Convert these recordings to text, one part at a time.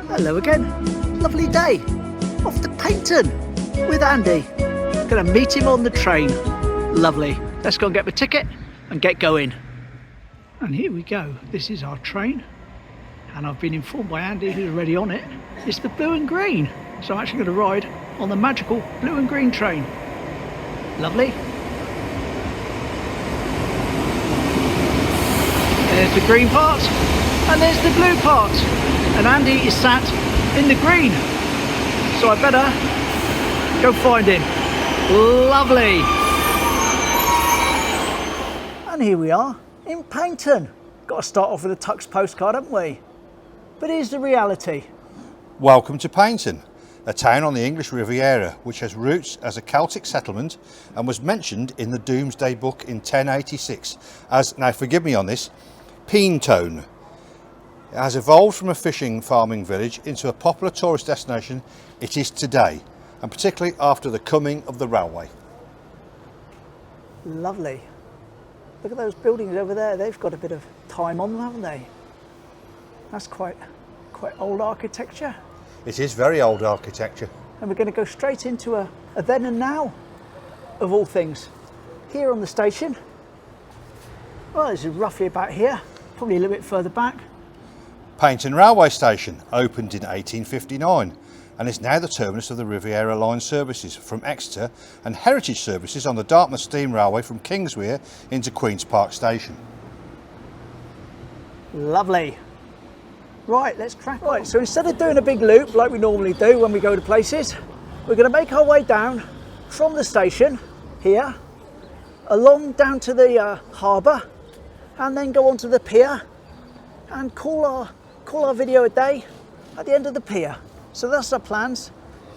Hello again. Lovely day. Off to Paignton with Andy. Gonna meet him on the train. Lovely. Let's go and get my ticket and get going. And here we go. This is our train. And I've been informed by Andy, who's already on it. It's the blue and green. So I'm actually going to ride on the magical blue and green train. Lovely. There's the green part and there's the blue part. And Andy is sat in the green. So I better go find him. Lovely. And here we are in Paignton. Got to start off with a Tux postcard, haven't we? But here's the reality. Welcome to Paignton, a town on the English Riviera which has roots as a Celtic settlement and was mentioned in the Domesday Book in 1086 as, now forgive me on this, Paignton. It has evolved from a fishing farming village into a popular tourist destination it is today, and particularly after the coming of the railway. Lovely. Look at those buildings over there. They've got a bit of time on them, haven't they? That's quite old architecture. It is very old architecture. And we're going to go straight into a then and now of all things. Here on the station. Well, this is roughly about here, probably a little bit further back. Paignton Railway Station opened in 1859 and is now the terminus of the Riviera Line services from Exeter and heritage services on the Dartmouth Steam Railway from Kingswear into Queen's Park Station. Lovely. Right, let's crack on. Right, so instead of doing a big loop like we normally do when we go to places, we're going to make our way down from the station here, along down to the harbour, and then go onto the pier and call our video a day at the end of the pier. So that's our plans.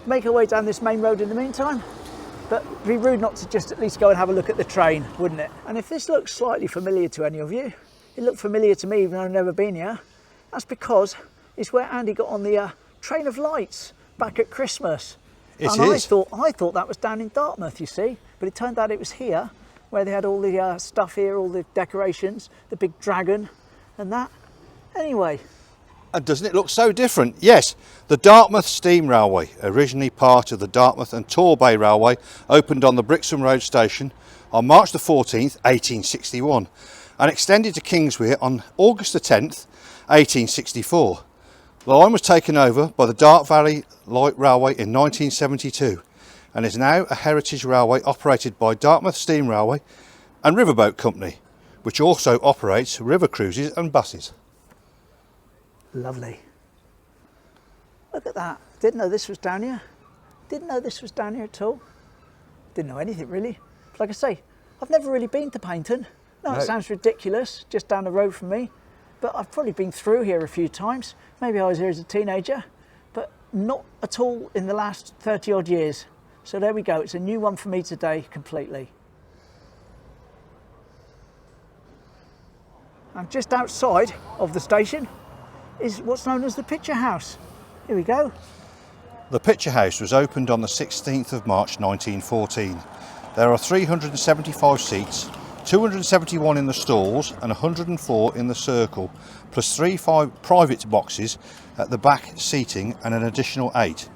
Make our way down this main road in the meantime, but it'd be rude not to just at least go and have a look at the train, wouldn't it? And if this looks slightly familiar to any of you, it looked familiar to me even though I've never been here. That's because it's where Andy got on the train of lights back at Christmas. I thought that was down in Dartmouth, you see, but it turned out it was here where they had all the stuff here, all the decorations, the big dragon and that. Anyway. And doesn't it look so different? Yes, the Dartmouth Steam Railway, originally part of the Dartmouth and Torbay Railway, opened on the Brixton Road station on March the 14th, 1861 and extended to Kingswear on August the 10th, 1864. The line was taken over by the Dart Valley Light Railway in 1972 and is now a heritage railway operated by Dartmouth Steam Railway and Riverboat Company, which also operates river cruises and buses. Lovely. Look at that. Didn't know this was down here. Didn't know this was down here at all. Didn't know anything really. Like I say, I've never really been to Paignton. No, it sounds ridiculous, just down the road from me. But I've probably been through here a few times. Maybe I was here as a teenager, but not at all in the last 30 odd years. So there we go. It's a new one for me today, completely. And just outside of the station is what's known as the Picture House. Here we go. The Picture House was opened on the 16th of March 1914. There are 375 seats, 271 in the stalls and 104 in the circle, plus 3 private boxes at the back seating and an additional 8.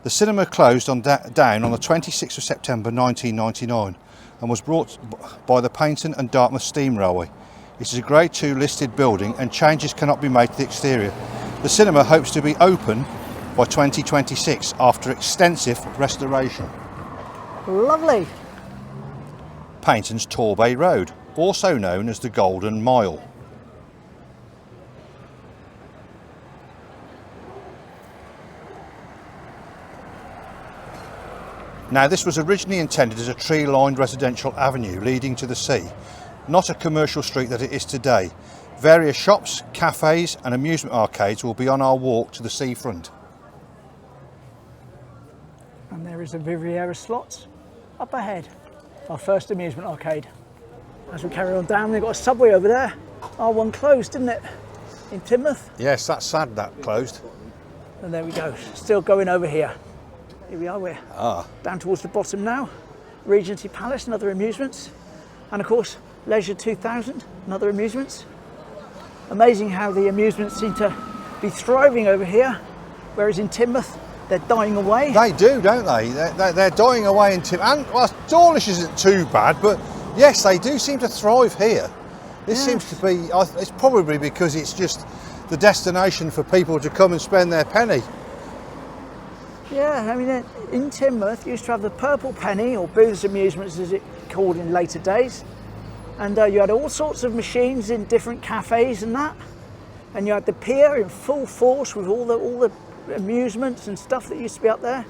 The cinema closed down on the 26th of September 1999 and was brought by the Paignton and Dartmouth Steam Railway. It is a Grade 2 listed building and changes cannot be made to the exterior. The cinema hopes to be open by 2026 after extensive restoration. Lovely. Paignton's Torbay Road, also known as the Golden Mile. Now this was originally intended as a tree-lined residential avenue leading to the sea, not a commercial street that it is today. Various shops, cafes and amusement arcades will be on our walk to the seafront. And there is a Riviera Slots up ahead, our first amusement arcade. As we carry on down, we've got a Subway over there. Our one closed, didn't it, in Teignmouth? Yes, that's sad that closed. And there we go, still going over here. Here we are, we're down towards the bottom now. Regency Palace and other amusements. And of course, Leisure 2000 and other amusements. Amazing how the amusements seem to be thriving over here whereas in Teignmouth, they're dying away. They do, don't they? They're dying away in Teignmouth. And well, Dawlish isn't too bad, but yes, they do seem to thrive here. This seems to be, it's probably because it's just the destination for people to come and spend their penny. Yeah, I mean, in Teignmouth, you used to have the Purple Penny, or Booth's Amusements as it called in later days. And you had all sorts of machines in different cafes and that. And you had the Pier in full force with all the amusements and stuff that used to be up there.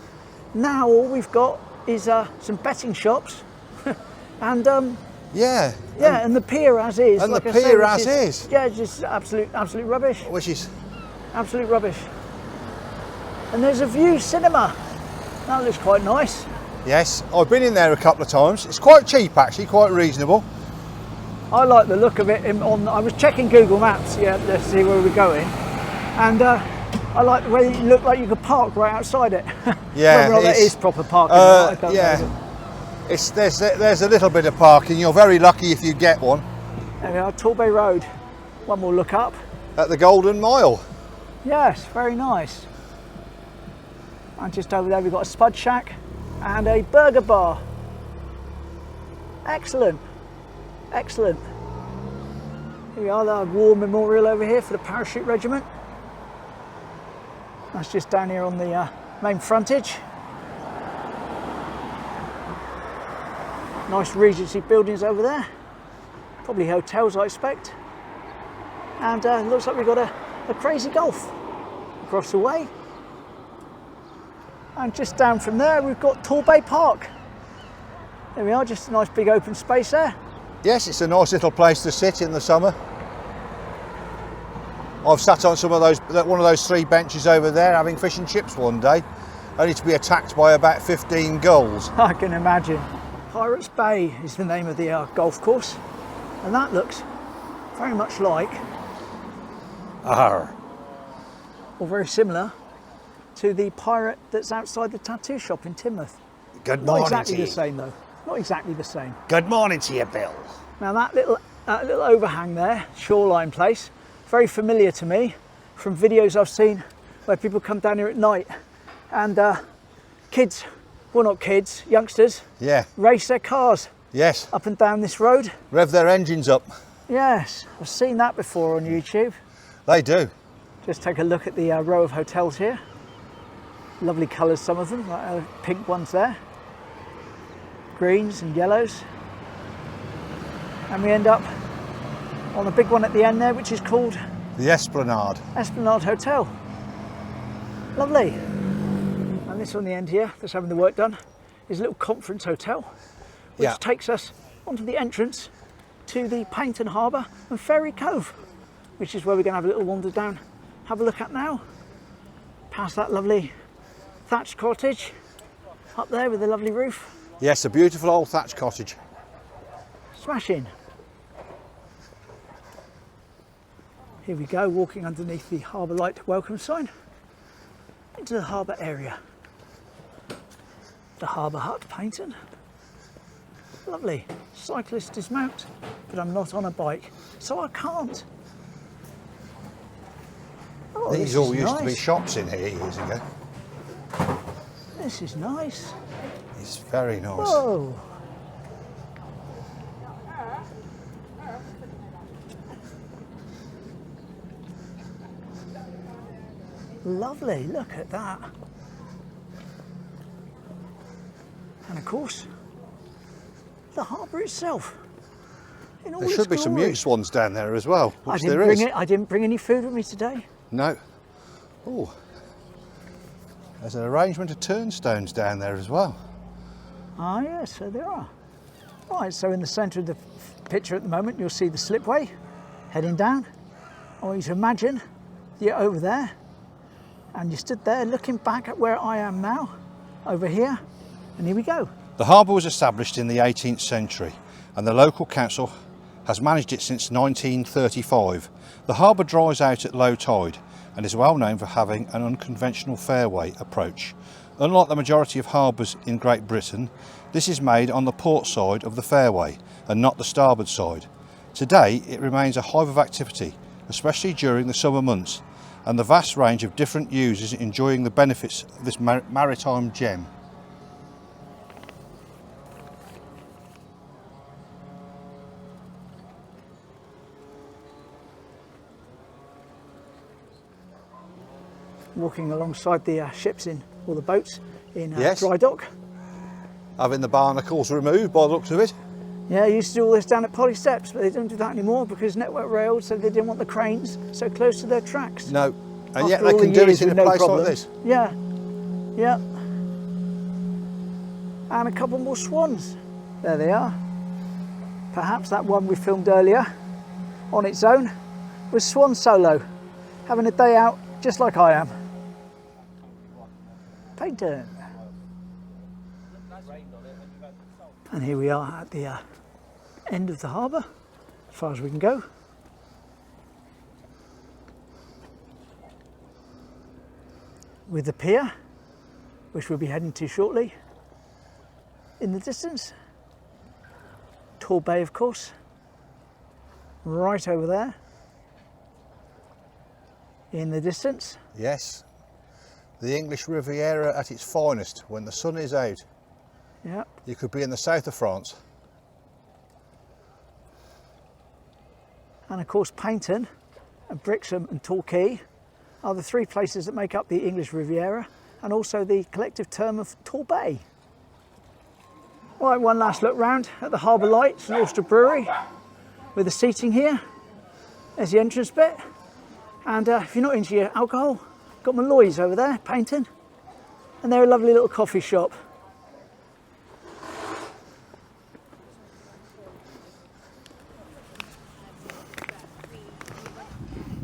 Now all we've got is some betting shops and and the Pier as is. And like the I say, Pier as is. Yeah, just absolute rubbish. Which is Absolute rubbish. And there's a View Cinema. That looks quite nice. yes, I've been in there a couple of times. It's quite cheap actually, quite reasonable. I like the look of it. I was checking Google Maps, to see where we're going, and I like the way it looked like you could park right outside it. Yeah, whether or not it is proper parking. I don't know. There's a little bit of parking. You're very lucky if you get one. There we are, Torbay Road. One more look up. At the Golden Mile. Yes, very nice. And just over there we've got a Spud Shack and a burger bar. Excellent. Excellent. Here we are, the War Memorial over here for the Parachute Regiment. That's just down here on the main frontage. Nice Regency buildings over there. Probably hotels, I expect. And looks like we've got a Crazy Golf across the way. And just down from there we've got Torbay Park. There we are, just a nice big open space there. Yes, it's a nice little place to sit in the summer. I've sat on one of those 3 benches over there having fish and chips one day, only to be attacked by about 15 gulls. I can imagine. Pirates Bay is the name of the golf course, and that looks very much like, or very similar to the pirate that's outside the tattoo shop in Teignmouth. Good Not morning exactly to you. the same though. Not exactly the same. Good morning to you, Bill. Now that little overhang there, shoreline place, very familiar to me from videos I've seen where people come down here at night and kids, well not kids, youngsters, Yeah. race their cars Yes. up and down this road. Rev their engines up. Yes, I've seen that before on YouTube. They do. Just take a look at the row of hotels here. Lovely colours, some of them, like pink ones there. Greens and yellows. And we end up on the big one at the end there, which is called The Esplanade. Esplanade Hotel. Lovely. And this on the end here, that's having the work done, is a little conference hotel, which takes us onto the entrance to the Paignton Harbour and Ferry Cove, which is where we're going to have a little wander down, have a look at now. Past that lovely thatched cottage up there with the lovely roof. Yes, a beautiful old thatched cottage. Smashing. Here we go, walking underneath the Harbour Light welcome sign into the harbour area. The Harbour Hut, Paignton. Lovely. Cyclist dismount, but I'm not on a bike, so I can't. Oh, These all used to be shops in here years ago. This is nice. It's very nice. Whoa. Lovely, look at that. And of course, the harbour itself. In all There its should be some glory. use ones down there as well, which there bring is. I didn't bring any food with me today. No. Oh, there's an arrangement of turnstones down there as well. Ah yes, so there are. Right, so in the centre of the picture at the moment you'll see the slipway heading down. I want you to imagine you're over there and you stood there looking back at where I am now, over here, and here we go. The harbour was established in the 18th century and the local council has managed it since 1935. The harbour dries out at low tide and is well known for having an unconventional fairway approach. Unlike the majority of harbours in Great Britain, this is made on the port side of the fairway and not the starboard side. Today it remains a hive of activity, especially during the summer months, and the vast range of different users enjoying the benefits of this maritime gem. Walking alongside the ships or the boats in Yes. dry dock. Having the barnacles removed by the looks of it. Yeah, I used to do all this down at Polly Steps, but they don't do that anymore because Network Rail said they didn't want the cranes so close to their tracks. No, and yet After they all can the do years it in a with no place problem. like this. Yeah, yeah. And a couple more swans. There they are. Perhaps that one we filmed earlier on its own was Swan Solo, having a day out just like I am. Paignton. And here we are at the end of the harbour, as far as we can go. With the pier, which we'll be heading to shortly. In the distance, Torbay, of course, right over there. In the distance. Yes, the English Riviera at its finest when the sun is out. Yeah. You could be in the south of France. And of course Paignton and Brixham and Torquay are the three places that make up the English Riviera and also the collective term of Torbay. Right, one last look round at the Harbour Lights and Oyster Brewery with the seating here. There's the entrance bit. And if you're not into your alcohol, got Malloy's over there, Paignton. And they're a lovely little coffee shop.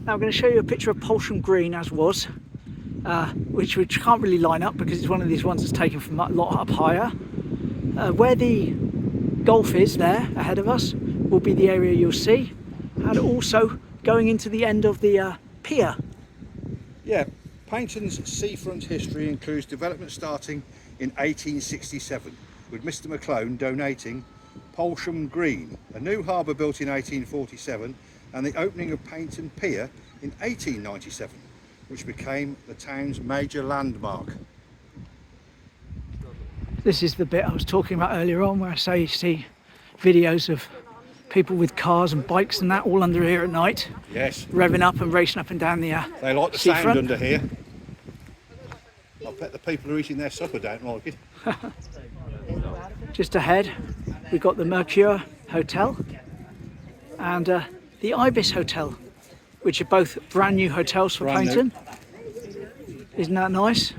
Now I'm going to show you a picture of Polsham Green as was, which can't really line up because it's one of these ones that's taken from a lot up higher. Where the Gulf is there ahead of us will be the area you'll see, and also going into the end of the pier. Yeah, Paignton's seafront history includes development starting in 1867 with Mr McClone donating Polsham Green, a new harbour built in 1847, and the opening of Paignton Pier in 1897, which became the town's major landmark. This is the bit I was talking about earlier on where I say you see videos of people with cars and bikes and that all under here at night. Yes. Revving up and racing up and down the They like the seafront. sound under here. I bet the people who are eating their supper don't like it. Just ahead we've got the Mercure Hotel and the Ibis Hotel, which are both brand new hotels for Brand Paignton. Isn't that nice?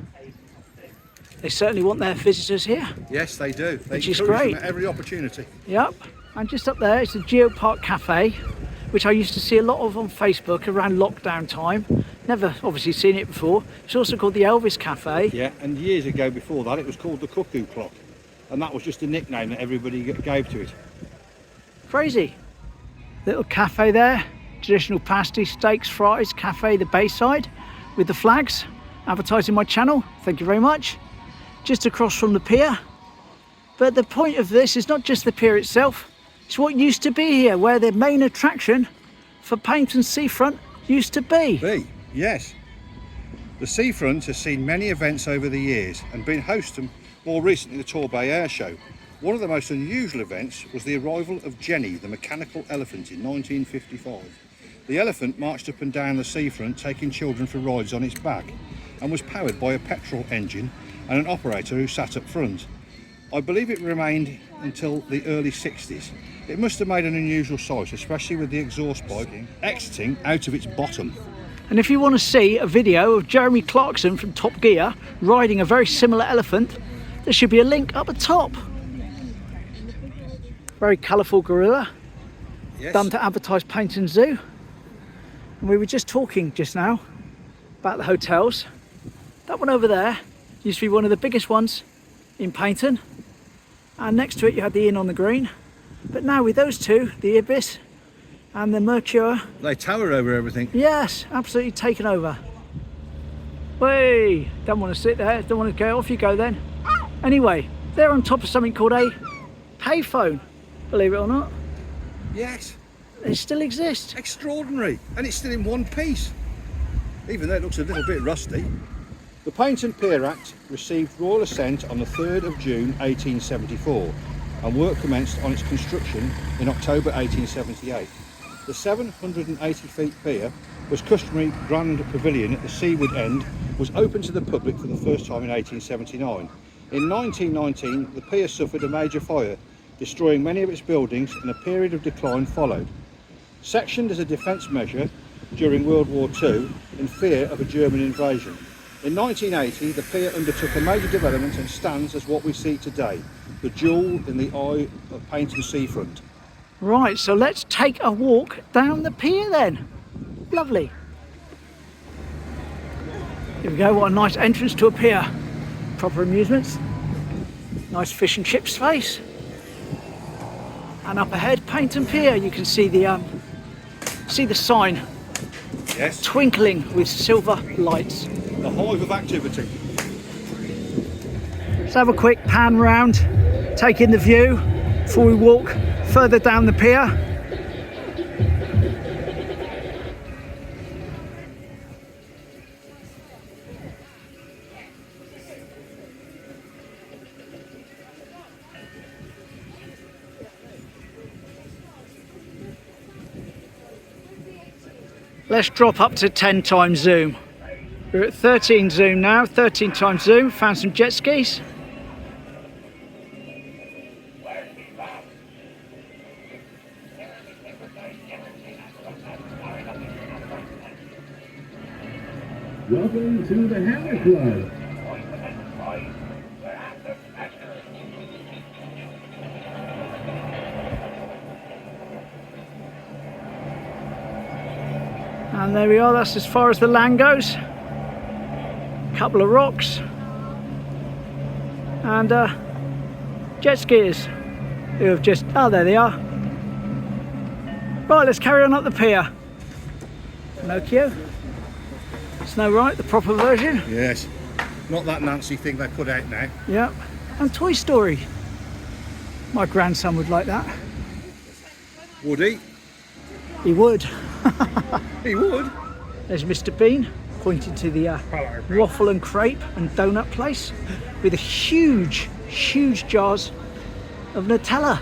They certainly want their visitors here. Yes, they do. They Which is encourage great. them at every opportunity. Yep, and just up there it's the Geopark Cafe, which I used to see a lot of on Facebook around lockdown time. Never obviously seen it before. It's also called the Elvis Cafe. Yeah, and years ago before that it was called the Cuckoo Clock, and that was just a nickname that everybody gave to it. Crazy. Little cafe there, traditional pasty, steaks, fries, cafe, the Bayside, with the flags, advertising my channel, thank you very much. Just across from the pier. But the point of this is not just the pier itself, it's what used to be here, where the main attraction for Paignton Seafront used to be. Yes. The seafront has seen many events over the years and been host to more recently the Torbay Air Show. One of the most unusual events was the arrival of Jenny, the mechanical elephant, in 1955. The elephant marched up and down the seafront taking children for rides on its back and was powered by a petrol engine and an operator who sat up front. I believe it remained until the early 60s. It must have made an unusual sight, especially with the exhaust pipe exiting out of its bottom. And if you want to see a video of Jeremy Clarkson from Top Gear riding a very similar elephant, there should be a link up the top. Very colourful gorilla, Yes. done to advertise Paignton Zoo. And we were just talking just now about the hotels. That one over there used to be one of the biggest ones in Paignton, and next to it you had the Inn on the Green. But now with those two, the Ibis and the Mercure, They tower over everything. yes, absolutely taken over. Whey, don't want to sit there, don't want to go, off you go then. Anyway, they're on top of something called a payphone, believe it or not. Yes. They still exist. Extraordinary. And it's still in one piece. even though it looks a little bit rusty. The Paignton Pier Act received royal assent on the 3rd of June 1874 and work commenced on its construction in October 1878. The 780 feet pier was customary grand pavilion at the seaward end, was open to the public for the first time in 1879. In 1919 the pier suffered a major fire, destroying many of its buildings, and a period of decline followed. Sectioned as a defence measure during World War II in fear of a German invasion. In 1980 the pier undertook a major development and stands as what we see today, the jewel in the eye of Paignton seafront. Right, so let's take a walk down the pier then. Lovely. Here we go, what a nice entrance to a pier. Proper amusements. Nice fish and chip space. And up ahead, Paignton Pier, you can see the sign. Yes. Twinkling with silver lights. The hive of activity. Let's have a quick pan round, take in the view before we walk further down the pier. Let's drop up to 10 times zoom. We're at 13 zoom now, 13 times zoom, found some jet skis. Welcome to the Harbour Club. And there we are, that's as far as the land goes. Couple of rocks. And jet skiers who have just, oh there they are. Right, let's carry on up the pier. Pinocchio. Snow White, the proper version. Yes. Not that Nancy thing they put out now. Yep. And Toy Story. My grandson would like that. Would he? He would. He would. There's Mr. Bean pointing to the waffle and crepe and donut place with a huge jars of Nutella.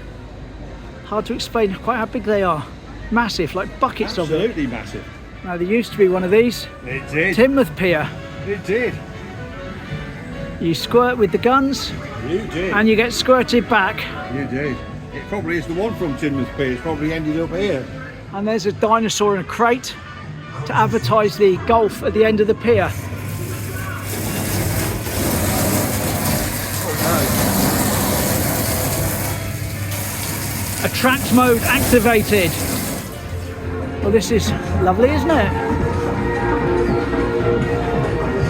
Hard to explain quite how big they are. Massive, like buckets of it. Absolutely massive. Now there used to be one of these. It did. Teignmouth Pier. It did. You squirt with the guns. You did. And you get squirted back. You did. It probably is the one from Teignmouth Pier. It's probably ended up here. And there's a dinosaur in a crate to advertise the golf at the end of the pier. Attract mode activated. Well, this is lovely, isn't it?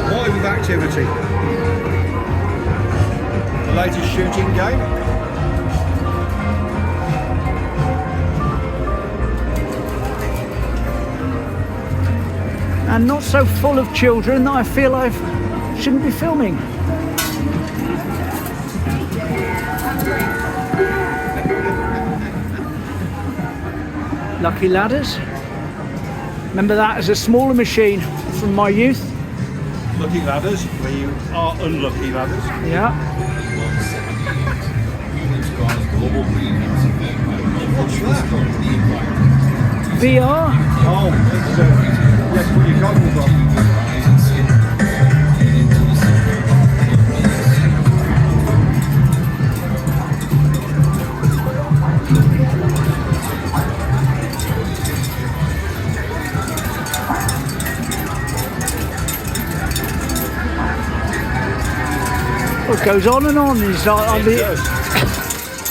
Hive of activity. The latest shooting game. And not so full of children that I feel I shouldn't be filming. Lucky ladders. Remember that as a smaller machine from my youth. Lucky ladders, where you are unlucky ladders. Yeah. What's that? VR. Oh, it's yes, put your goggles on. What goes on and on is on the.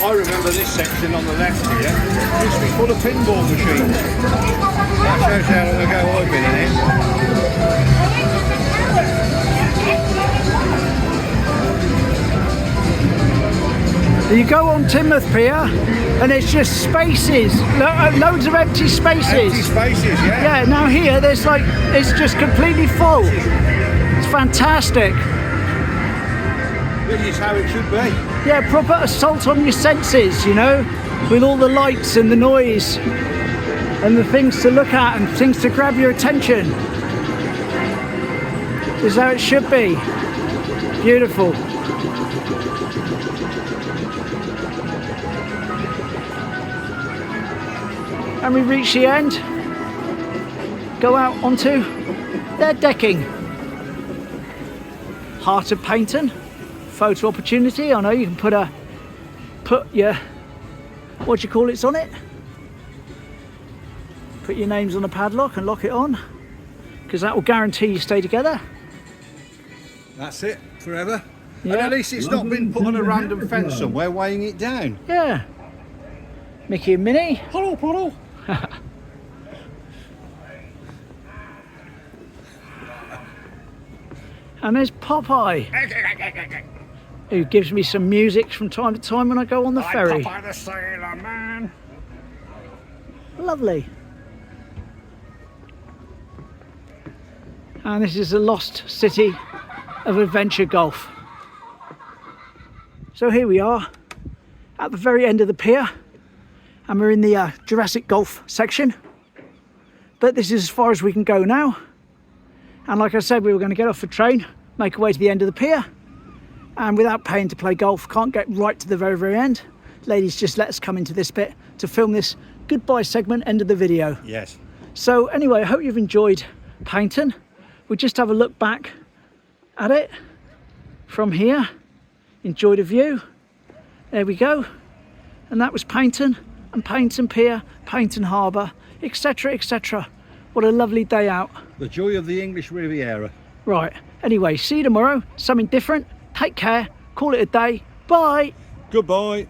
I remember this section on the left here used to be full of pinball machines. That shows how long ago I've been in it. You go on Teignmouth Pier and it's just spaces, loads of empty spaces. Empty spaces, yeah. Yeah, now here there's like, it's just completely full. It's fantastic. This is how it should be. Yeah, proper assault on your senses, you know, with all the lights and the noise and the things to look at and things to grab your attention. This is how it should be. Beautiful. And we reach the end. Go out onto their decking. Heart of Paignton. Photo opportunity. I know you can put your, what do you call it's on it? Put your names on a padlock and lock it on, because that will guarantee you stay together. That's it, forever. Yeah. And at least it's not been put on a random fence somewhere weighing it down. Yeah. Mickey and Minnie. Hello, hello. And there's Popeye, who gives me some music from time to time when I go on the ferry. Popeye the Sailor Man. Lovely. And this is the lost city of adventure golf. So here we are at the very end of the pier, and we're in the Jurassic Golf section. But this is as far as we can go now. And like I said, we were going to get off the train, make our way to the end of the pier, and without paying to play golf, can't get right to the very, very end. Ladies just let us come into this bit to film this goodbye segment, end of the video. Yes. So anyway, I hope you've enjoyed Paignton. We'll just have a look back at it from here. Enjoy the view. There we go. And that was Paignton and Paignton Pier, Paignton Harbour, etc, etc. What a lovely day out. The joy of the English Riviera. Right, anyway, see you tomorrow, something different. Take care, call it a day. Bye. Goodbye.